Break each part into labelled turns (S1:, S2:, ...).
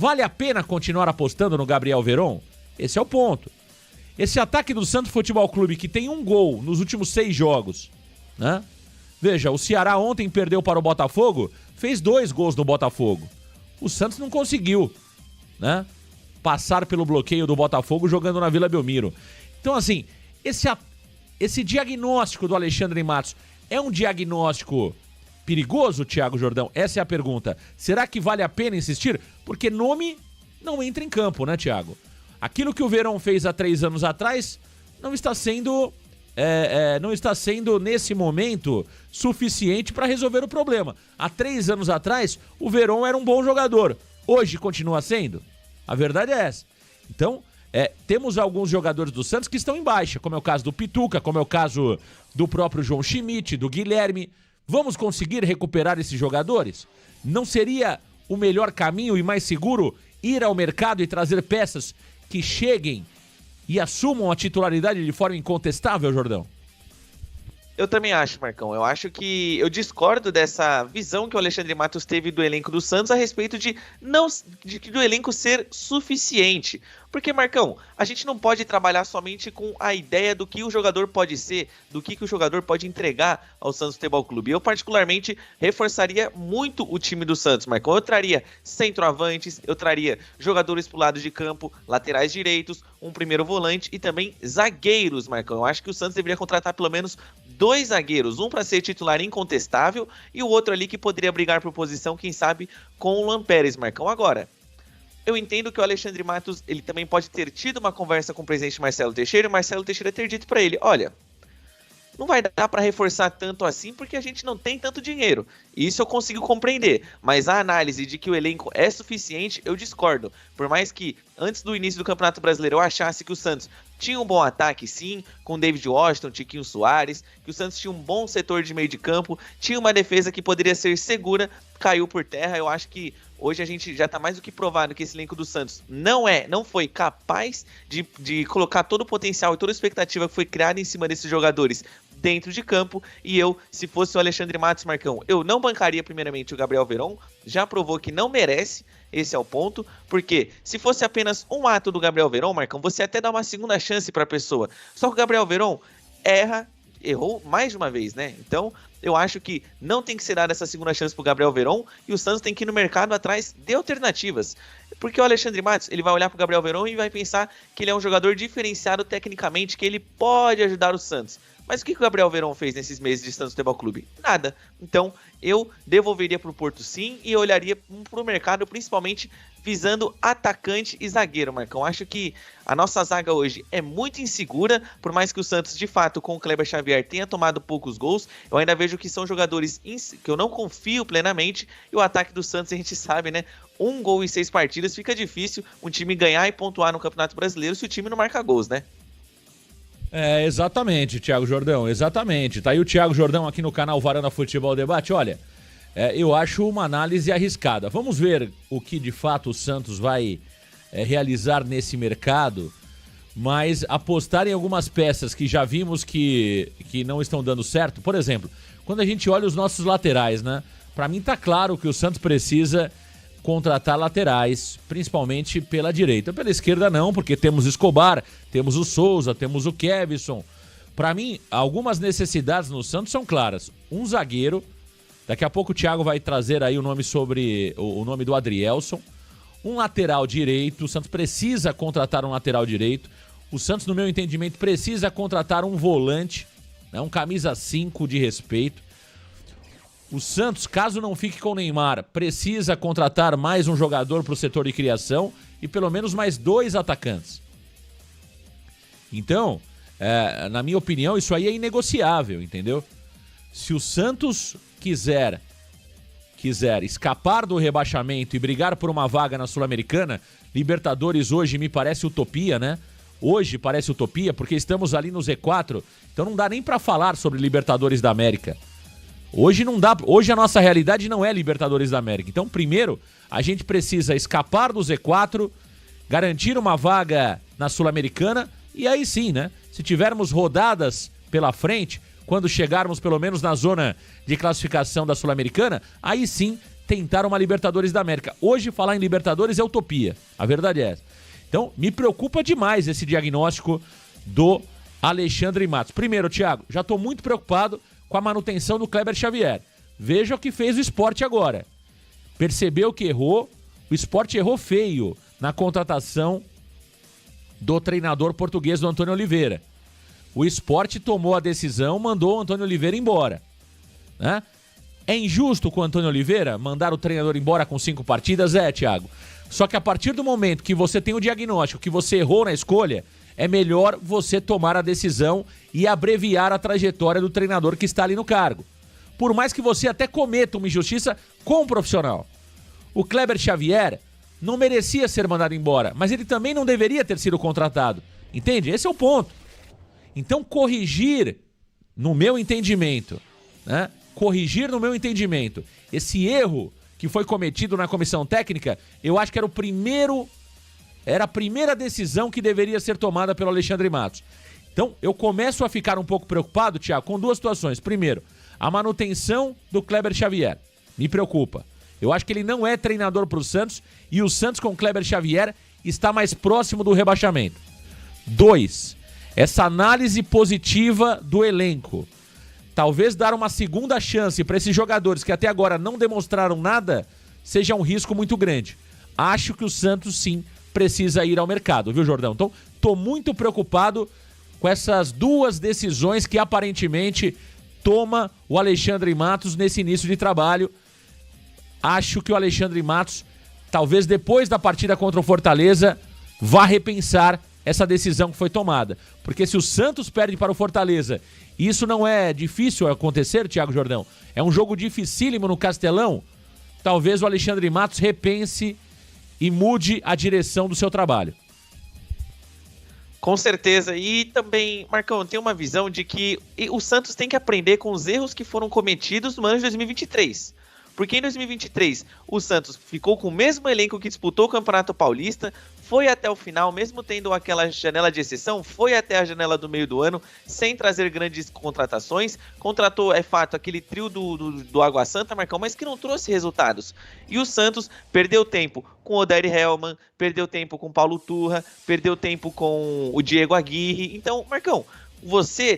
S1: Vale a pena continuar apostando no Gabriel Veron? Esse é o ponto. Esse ataque do Santos Futebol Clube, que tem um gol nos últimos 6 jogos, né? Veja, o Ceará ontem perdeu para o Botafogo, fez 2 gols no Botafogo. O Santos não conseguiu, né, passar pelo bloqueio do Botafogo jogando na Vila Belmiro. Então, assim, esse diagnóstico do Alexandre Matos é um diagnóstico perigoso, Thiago Jordão? Essa é a pergunta. Será que vale a pena insistir? Porque nome não entra em campo, né, Thiago? Aquilo que o Verón fez há 3 anos atrás não está sendo nesse momento suficiente para resolver o problema. Há 3 anos atrás, o Verón era um bom jogador. Hoje continua sendo? A verdade é essa. Então, temos alguns jogadores do Santos que estão em baixa, como é o caso do Pituca, como é o caso do próprio João Schmidt, do Guilherme. Vamos conseguir recuperar esses jogadores? Não seria o melhor caminho e mais seguro ir ao mercado e trazer peças que cheguem e assumam a titularidade de forma incontestável, Jordão?
S2: Eu também acho, Marcão. Eu acho que eu discordo dessa visão que o Alexandre Matos teve do elenco do Santos a respeito do elenco ser suficiente. Porque, Marcão, a gente não pode trabalhar somente com a ideia do que o jogador pode ser, do que o jogador pode entregar ao Santos Futebol Clube. Eu, particularmente, reforçaria muito o time do Santos, Marcão. Eu traria centroavantes, eu traria jogadores pro lado de campo, laterais direitos, um primeiro volante e também zagueiros, Marcão. Eu acho que o Santos deveria contratar pelo menos 2 zagueiros, um para ser titular incontestável e o outro ali que poderia brigar por posição, quem sabe, com o Luan Pérez, Marcão. Agora, eu entendo que o Alexandre Matos, ele também pode ter tido uma conversa com o presidente Marcelo Teixeira e o Marcelo Teixeira ter dito para ele, olha, não vai dar para reforçar tanto assim porque a gente não tem tanto dinheiro. Isso eu consigo compreender, mas a análise de que o elenco é suficiente, eu discordo. Por mais que antes do início do Campeonato Brasileiro eu achasse que o Santos tinha um bom ataque, sim, com David Washington, Tiquinho Soares, que o Santos tinha um bom setor de meio de campo, tinha uma defesa que poderia ser segura, caiu por terra. Eu acho que hoje a gente já está mais do que provado que esse elenco do Santos não foi capaz de colocar todo o potencial e toda a expectativa que foi criada em cima desses jogadores dentro de campo, e eu, se fosse o Alexandre Matos, Marcão, eu não bancaria primeiramente o Gabriel Veron, já provou que não merece, esse é o ponto, porque se fosse apenas um ato do Gabriel Veron, Marcão, você até dá uma segunda chance para a pessoa, só que o Gabriel Veron errou mais de uma vez, né? Então, eu acho que não tem que ser dada essa segunda chance pro Gabriel Veron e o Santos tem que ir no mercado atrás de alternativas. Porque o Alexandre Matos, ele vai olhar pro Gabriel Veron e vai pensar que ele é um jogador diferenciado tecnicamente, que ele pode ajudar o Santos. Mas o que o Gabriel Veron fez nesses meses de Santos Futebol Clube? Nada. Então, eu devolveria pro Porto sim e olharia pro mercado, principalmente visando atacante e zagueiro, Marcão. Acho que a nossa zaga hoje é muito insegura, por mais que o Santos, de fato, com o Kleber Xavier tenha tomado poucos gols, eu ainda vejo que são jogadores que eu não confio plenamente, e o ataque do Santos, a gente sabe, né? 1 gol em 6 partidas, fica difícil um time ganhar e pontuar no Campeonato Brasileiro se o time não marca gols, né?
S1: Exatamente, Thiago Jordão, exatamente. Tá aí o Thiago Jordão aqui no canal Varanda Futebol Debate. Olha, eu acho uma análise arriscada. Vamos ver o que de fato o Santos vai realizar nesse mercado, mas apostar em algumas peças que já vimos que não estão dando certo. Por exemplo, quando a gente olha os nossos laterais, né? Pra mim tá claro que o Santos precisa contratar laterais, principalmente pela direita. Pela esquerda não, porque temos Escobar, temos o Souza, temos o Kevson. Pra mim, algumas necessidades no Santos são claras. Um zagueiro, daqui a pouco o Thiago vai trazer aí o nome do Adrielson. Um lateral direito, o Santos precisa contratar um lateral direito. O Santos, no meu entendimento, precisa contratar um volante, né, um camisa 5 de respeito. O Santos, caso não fique com o Neymar, precisa contratar mais um jogador para o setor de criação e pelo menos mais 2 atacantes. Então, na minha opinião, isso aí é inegociável, entendeu? Se o Santos quiser escapar do rebaixamento e brigar por uma vaga na Sul-Americana, Libertadores hoje me parece utopia, né? Hoje parece utopia porque estamos ali no Z4, então não dá nem para falar sobre Libertadores da América. Hoje não dá, hoje a nossa realidade não é Libertadores da América. Então, primeiro, a gente precisa escapar do Z4, garantir uma vaga na Sul-Americana e aí sim, né? Se tivermos rodadas pela frente, quando chegarmos pelo menos na zona de classificação da Sul-Americana, aí sim tentar uma Libertadores da América. Hoje falar em Libertadores é utopia, a verdade é essa. Então me preocupa demais esse diagnóstico do Alexandre Matos. Primeiro, Thiago, já estou muito preocupado com a manutenção do Kleber Xavier. Veja o que fez o Sport agora. Percebeu que errou, o Sport errou feio na contratação do treinador português do Antônio Oliveira. O Sport tomou a decisão, mandou o Antônio Oliveira embora. Né? É injusto com o Antônio Oliveira mandar o treinador embora com 5 partidas? É, Thiago. Só que a partir do momento que você tem o diagnóstico que você errou na escolha, é melhor você tomar a decisão e abreviar a trajetória do treinador que está ali no cargo. Por mais que você até cometa uma injustiça com o profissional. O Kleber Xavier não merecia ser mandado embora, mas ele também não deveria ter sido contratado. Entende? Esse é o ponto. Então, corrigir, no meu entendimento, né? Corrigir no meu entendimento esse erro que foi cometido na comissão técnica, eu acho que era a primeira decisão que deveria ser tomada pelo Alexandre Matos. Então, eu começo a ficar um pouco preocupado, Thiago, com 2 situações. Primeiro, a manutenção do Kleber Xavier. Me preocupa. Eu acho que ele não é treinador para o Santos e o Santos com o Kleber Xavier está mais próximo do rebaixamento. 2, essa análise positiva do elenco. Talvez dar uma segunda chance para esses jogadores que até agora não demonstraram nada seja um risco muito grande. Acho que o Santos, sim, precisa ir ao mercado, viu, Jordão? Então, tô muito preocupado com essas 2 decisões que aparentemente toma o Alexandre Matos nesse início de trabalho. Acho que o Alexandre Matos, talvez depois da partida contra o Fortaleza, vá repensar essa decisão que foi tomada. Porque se o Santos perde para o Fortaleza, e isso não é difícil acontecer, Thiago Jordão, é um jogo dificílimo no Castelão, talvez o Alexandre Matos repense e mude a direção do seu trabalho.
S2: Com certeza. E também, Marcão, tem uma visão de que o Santos tem que aprender com os erros que foram cometidos no ano de 2023. Porque em 2023 o Santos ficou com o mesmo elenco que disputou o Campeonato Paulista, foi até o final, mesmo tendo aquela janela de exceção, foi até a janela do meio do ano, sem trazer grandes contratações. Contratou, é fato, aquele trio do Água Santa, Marcão, mas que não trouxe resultados. E o Santos perdeu tempo com o Odair Hellmann, perdeu tempo com o Paulo Turra, perdeu tempo com o Diego Aguirre. Então, Marcão,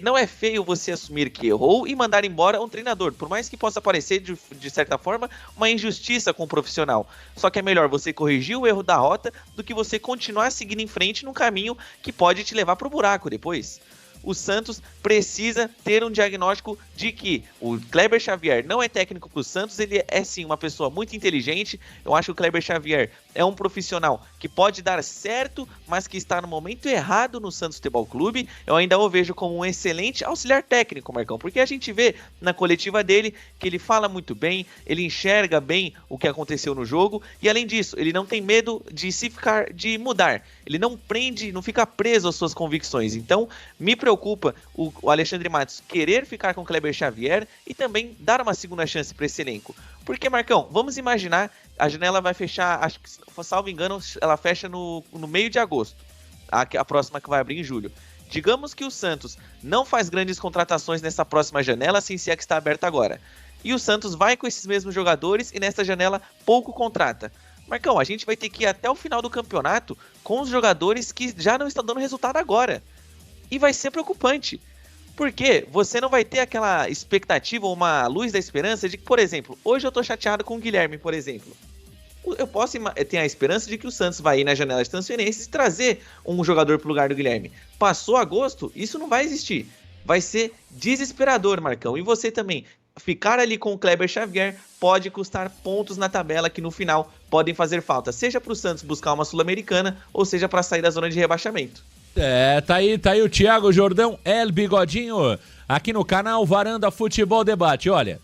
S2: não é feio você assumir que errou e mandar embora um treinador, por mais que possa parecer de certa forma uma injustiça com o profissional. Só que é melhor você corrigir o erro da rota do que você continuar seguindo em frente num caminho que pode te levar pro buraco depois. O Santos precisa ter um diagnóstico de que o Kleber Xavier não é técnico para o Santos, ele é sim uma pessoa muito inteligente. Eu acho que o Kleber Xavier é um profissional que pode dar certo, mas que está no momento errado no Santos Futebol Clube. Eu ainda o vejo como um excelente auxiliar técnico, Marcão, porque a gente vê na coletiva dele que ele fala muito bem, ele enxerga bem o que aconteceu no jogo e, além disso, ele não tem medo de mudar. Ele não fica preso às suas convicções. Então, me preocupa o Alexandre Matos querer ficar com o Kleber Xavier e também dar uma segunda chance para esse elenco. Porque, Marcão, vamos imaginar, a janela vai fechar, acho que, salvo engano, ela fecha no meio de agosto. A próxima que vai abrir em julho. Digamos que o Santos não faz grandes contratações nessa próxima janela, sem ser a que está aberta agora. E o Santos vai com esses mesmos jogadores e nessa janela pouco contrata. Marcão, a gente vai ter que ir até o final do campeonato com os jogadores que já não estão dando resultado agora. E vai ser preocupante. Porque você não vai ter aquela expectativa ou uma luz da esperança de que, por exemplo, hoje eu tô chateado com o Guilherme, por exemplo. Eu posso ter a esperança de que o Santos vai ir na janela de transferências e trazer um jogador pro lugar do Guilherme. Passou agosto, isso não vai existir. Vai ser desesperador, Marcão. E você também ficar ali com o Kleber Xavier pode custar pontos na tabela que no final podem fazer falta, seja para o Santos buscar uma Sul-Americana ou seja para sair da zona de rebaixamento.
S1: Tá aí o Thiago Jordão, El Bigodinho, aqui no canal Varanda Futebol Debate. Olha,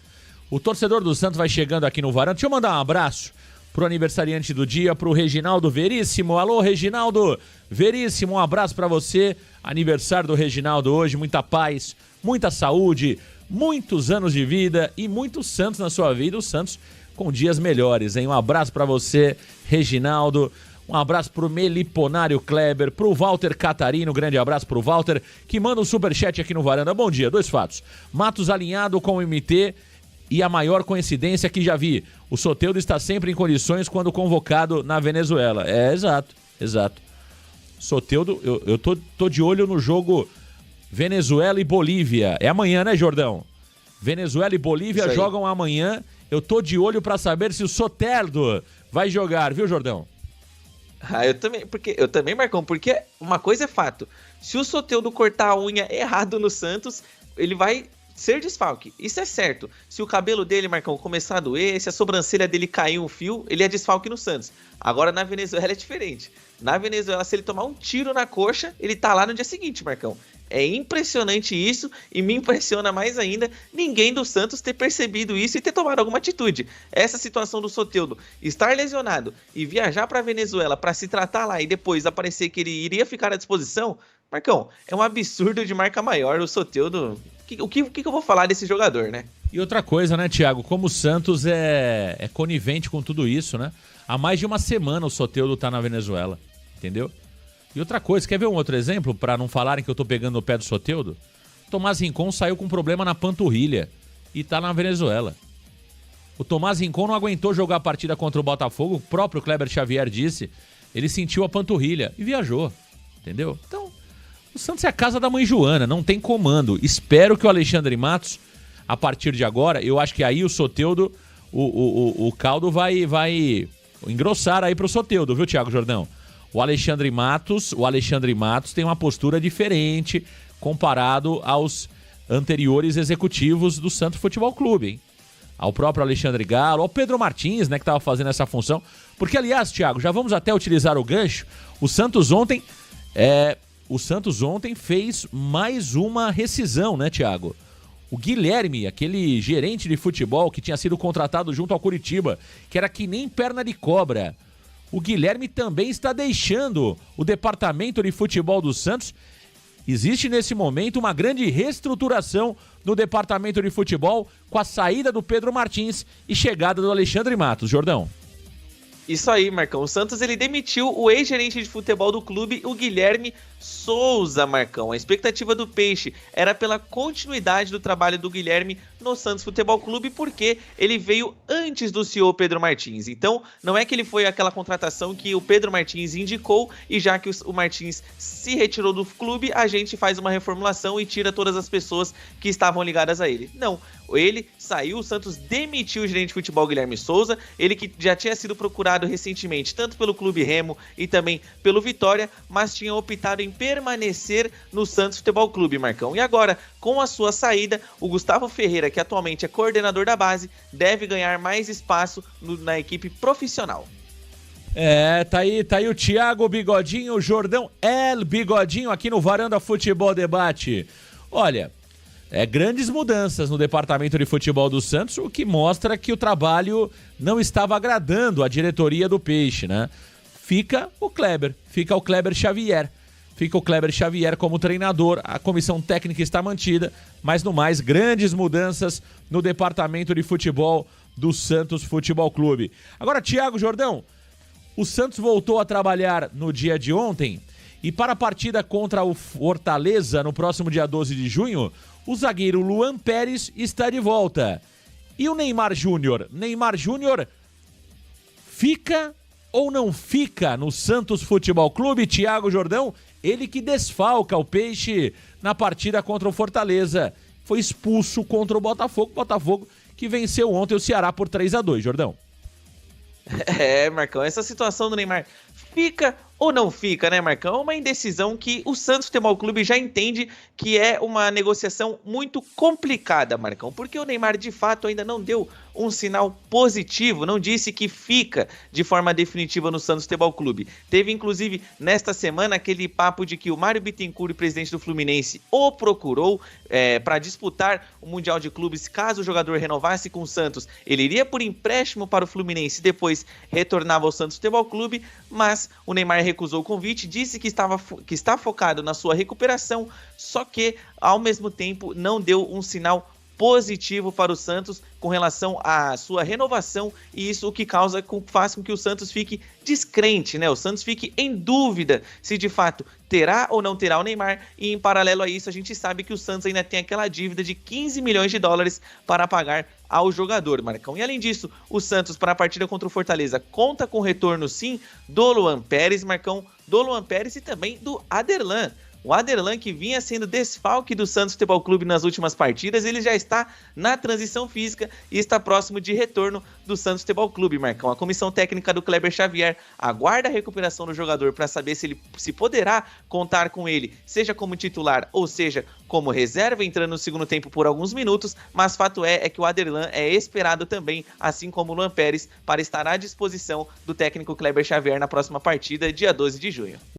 S1: o torcedor do Santos vai chegando aqui no Varanda. Deixa eu mandar um abraço pro aniversariante do dia, pro Reginaldo Veríssimo. Alô, Reginaldo Veríssimo, um abraço para você. Aniversário do Reginaldo hoje, muita paz, muita saúde, muitos anos de vida e muitos Santos na sua vida, o Santos com dias melhores, hein? Um abraço pra você, Reginaldo, um abraço pro Meliponário Kleber, pro Walter Catarino, grande abraço pro Walter, que manda um superchat aqui no Varanda. Bom dia, 2 fatos, Matos alinhado com o MT E a maior coincidência que já vi, o Soteldo está sempre em condições quando convocado na Venezuela. Exato. Soteldo, eu tô de olho no jogo Venezuela e Bolívia. É amanhã, né, Jordão? Venezuela e Bolívia jogam amanhã. Eu tô de olho para saber se o Soteldo vai jogar, viu, Jordão?
S2: Eu também, Marcão, porque uma coisa é fato. Se o Soteldo cortar a unha errado no Santos, ele vai ser desfalque. Isso é certo. Se o cabelo dele, Marcão, começar a doer, se a sobrancelha dele cair um fio, ele é desfalque no Santos. Agora, na Venezuela é diferente. Na Venezuela, se ele tomar um tiro na coxa, ele tá lá no dia seguinte, Marcão. É impressionante isso e me impressiona mais ainda ninguém do Santos ter percebido isso e ter tomado alguma atitude. Essa situação do Soteldo estar lesionado e viajar para a Venezuela para se tratar lá e depois aparecer que ele iria ficar à disposição, Marcão, é um absurdo de marca maior. O Soteldo, o que eu vou falar desse jogador, né?
S1: E outra coisa, né, Thiago? Como o Santos é conivente com tudo isso, né? Há mais de uma semana o Soteldo tá na Venezuela, entendeu? E outra coisa, quer ver um outro exemplo para não falarem que eu tô pegando no pé do Soteldo? Tomás Rincon saiu com problema na panturrilha e tá na Venezuela. O Tomás Rincon não aguentou jogar a partida contra o Botafogo, o próprio Kleber Xavier disse, ele sentiu a panturrilha e viajou, entendeu? Então, o Santos é a casa da mãe Joana, não tem comando. Espero que o Alexandre Matos, a partir de agora, eu acho que aí o Soteldo, o caldo vai engrossar aí pro Soteldo, viu, Thiago Jordão? O Alexandre Matos tem uma postura diferente comparado aos anteriores executivos do Santos Futebol Clube, hein? Ao próprio Alexandre Galo, ao Pedro Martins, né, que estava fazendo essa função. Porque, aliás, Thiago, já vamos até utilizar o gancho. O Santos ontem fez mais uma rescisão, né, Thiago? O Guilherme, aquele gerente de futebol que tinha sido contratado junto ao Curitiba, que era que nem perna de cobra. O Guilherme também está deixando o departamento de futebol do Santos. Existe nesse momento uma grande reestruturação no departamento de futebol com a saída do Pedro Martins e chegada do Alexandre Matos. Jordão.
S2: Isso aí, Marcão. O Santos ele demitiu o ex-gerente de futebol do clube, o Guilherme Souza, Marcão. A expectativa do Peixe era pela continuidade do trabalho do Guilherme no Santos Futebol Clube, porque ele veio antes do CEO Pedro Martins. Então, não é que ele foi aquela contratação que o Pedro Martins indicou e já que o Martins se retirou do clube, a gente faz uma reformulação e tira todas as pessoas que estavam ligadas a ele. Não. Ele saiu, o Santos demitiu o gerente de futebol Guilherme Souza, ele que já tinha sido procurado recentemente, tanto pelo Clube Remo e também pelo Vitória, mas tinha optado em permanecer no Santos Futebol Clube, Marcão. E agora, com a sua saída, o Gustavo Ferreira, que atualmente é coordenador da base, deve ganhar mais espaço na equipe profissional.
S1: Tá aí o Thiago Bigodinho, o Jordão El Bigodinho aqui no Varanda Futebol Debate. Olha, grandes mudanças no departamento de futebol do Santos, o que mostra que o trabalho não estava agradando a diretoria do Peixe, né? Fica o Kleber Xavier como treinador, a comissão técnica está mantida, mas no mais, grandes mudanças no departamento de futebol do Santos Futebol Clube. Agora, Thiago Jordão, o Santos voltou a trabalhar no dia de ontem e para a partida contra o Fortaleza no próximo dia 12 de junho, o zagueiro Luan Pérez está de volta. E o Neymar Júnior? Neymar Júnior fica ou não fica no Santos Futebol Clube? Thiago Jordão, ele que desfalca o Peixe na partida contra o Fortaleza. Foi expulso contra o Botafogo que venceu ontem o Ceará por 3-2, Jordão.
S2: Marcão, essa situação do Neymar fica ou não fica, né, Marcão? É uma indecisão que o Santos Futebol Clube já entende que é uma negociação muito complicada, Marcão, porque o Neymar de fato ainda não deu um sinal positivo, não disse que fica de forma definitiva no Santos Futebol Clube. Teve inclusive nesta semana aquele papo de que o Mário Bittencourt, presidente do Fluminense, o procurou para disputar o Mundial de Clubes. Caso o jogador renovasse com o Santos, ele iria por empréstimo para o Fluminense e depois retornava ao Santos Futebol Clube, mas o Neymar recusou o convite, disse que está focado na sua recuperação, só que ao mesmo tempo não deu um sinal positivo para o Santos com relação à sua renovação, e isso o que faz com que o Santos fique descrente, né? O Santos fique em dúvida se de fato terá ou não terá o Neymar, e em paralelo a isso a gente sabe que o Santos ainda tem aquela dívida de 15 milhões de dólares para pagar ao jogador, Marcão. E além disso, o Santos para a partida contra o Fortaleza conta com o retorno sim do Luan Pérez, Marcão, do Luan Pérez e também do Aderlan. O Aderlan, que vinha sendo desfalque do Santos Futebol Clube nas últimas partidas, ele já está na transição física e está próximo de retorno do Santos Futebol Clube, Marcão. A comissão técnica do Kleber Xavier aguarda a recuperação do jogador para saber se ele se poderá contar com ele, seja como titular ou seja como reserva, entrando no segundo tempo por alguns minutos, mas fato é que o Aderlan é esperado também, assim como o Luan Pérez, para estar à disposição do técnico Kleber Xavier na próxima partida, dia 12 de junho.